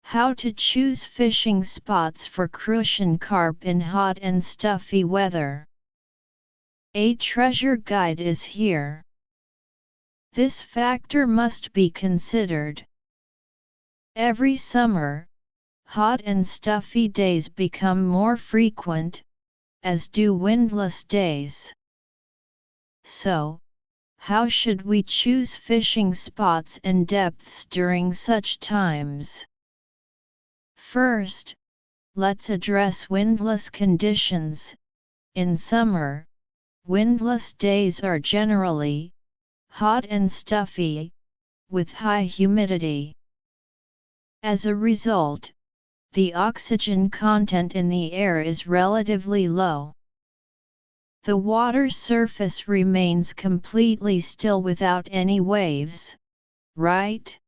How to choose fishing spots for Crucian carp in hot and stuffy weather. A treasure guide is here. This factor must be considered. Every summer, hot and stuffy days become more frequent, as do windless days. So, how should we choose fishing spots and depths during such times? First, let's address windless conditions. In summer, windless days are generally hot and stuffy, with high humidity. As a result, the oxygen content in the air is relatively low. The water surface remains completely still without any waves, right?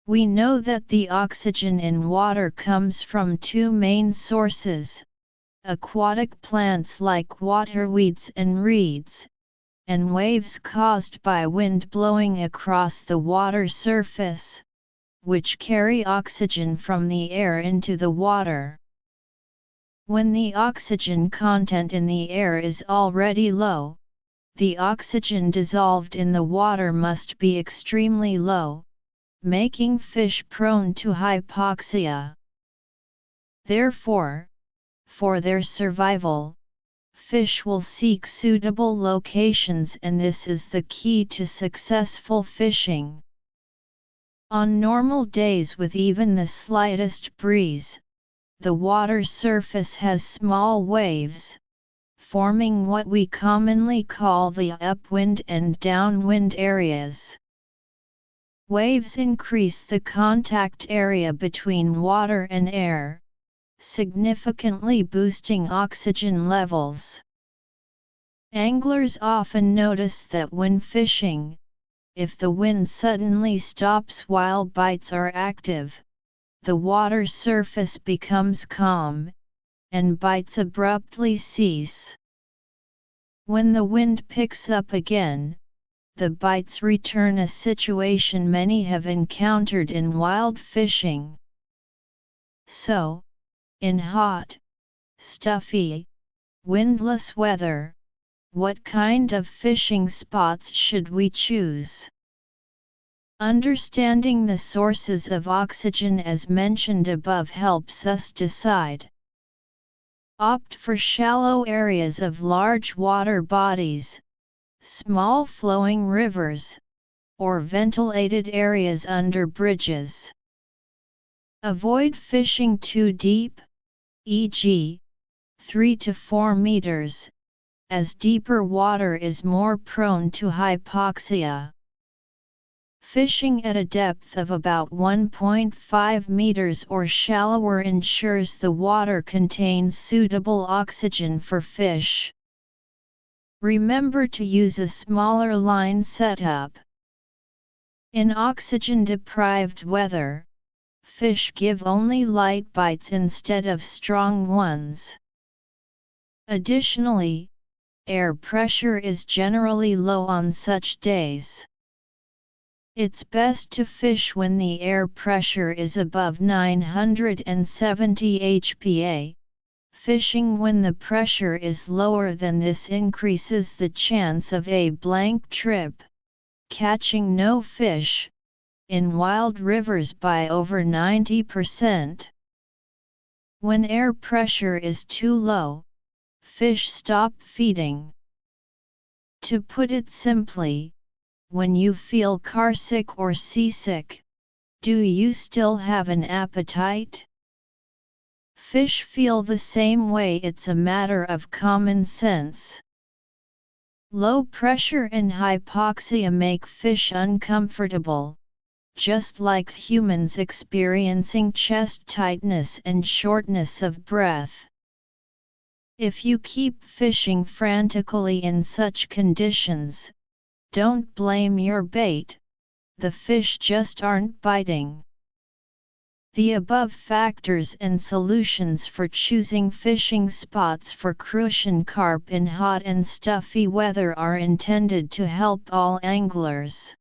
We know that the oxygen in water comes from two main sources: aquatic plants like waterweeds and reeds, and waves caused by wind blowing across the water surface, which carry oxygen from the air into the water. When the oxygen content in the air is already low, the oxygen dissolved in the water must be extremely low, making fish prone to hypoxia. Therefore, for their survival, fish will seek suitable locations, and this is the key to successful fishing. On normal days with even the slightest breeze, the water surface has small waves, forming what we commonly call the upwind and downwind areas. Waves increase the contact area between water and air, significantly boosting oxygen levels. Anglers often notice that when fishing, if the wind suddenly stops while bites are active, the water surface becomes calm, and bites abruptly cease. When the wind picks up again, the bites return, a situation many have encountered in wild fishing. So, in hot, stuffy, windless weather, what kind of fishing spots should we choose? Understanding the sources of oxygen as mentioned above helps us decide. Opt for shallow areas of large water bodies, small flowing rivers, or ventilated areas under bridges. Avoid fishing too deep, e.g., 3 to 4 meters, as deeper water is more prone to hypoxia. Fishing at a depth of about 1.5 meters or shallower ensures the water contains suitable oxygen for fish. Remember to use a smaller line setup. In oxygen-deprived weather, fish give only light bites instead of strong ones. Additionally, air pressure is generally low on such days. It's best to fish when the air pressure is above 970 HPa. Fishing when the pressure is lower than this increases the chance of a blank trip, catching no fish, in wild rivers by over 90%. When air pressure is too low, fish stop feeding. To put it simply, when you feel carsick or seasick, do you still have an appetite? Fish feel the same way. It's a matter of common sense. Low pressure and hypoxia make fish uncomfortable, just like humans experiencing chest tightness and shortness of breath. If you keep fishing frantically in such conditions, don't blame your bait, the fish just aren't biting. The above factors and solutions for choosing fishing spots for Crucian carp in hot and stuffy weather are intended to help all anglers.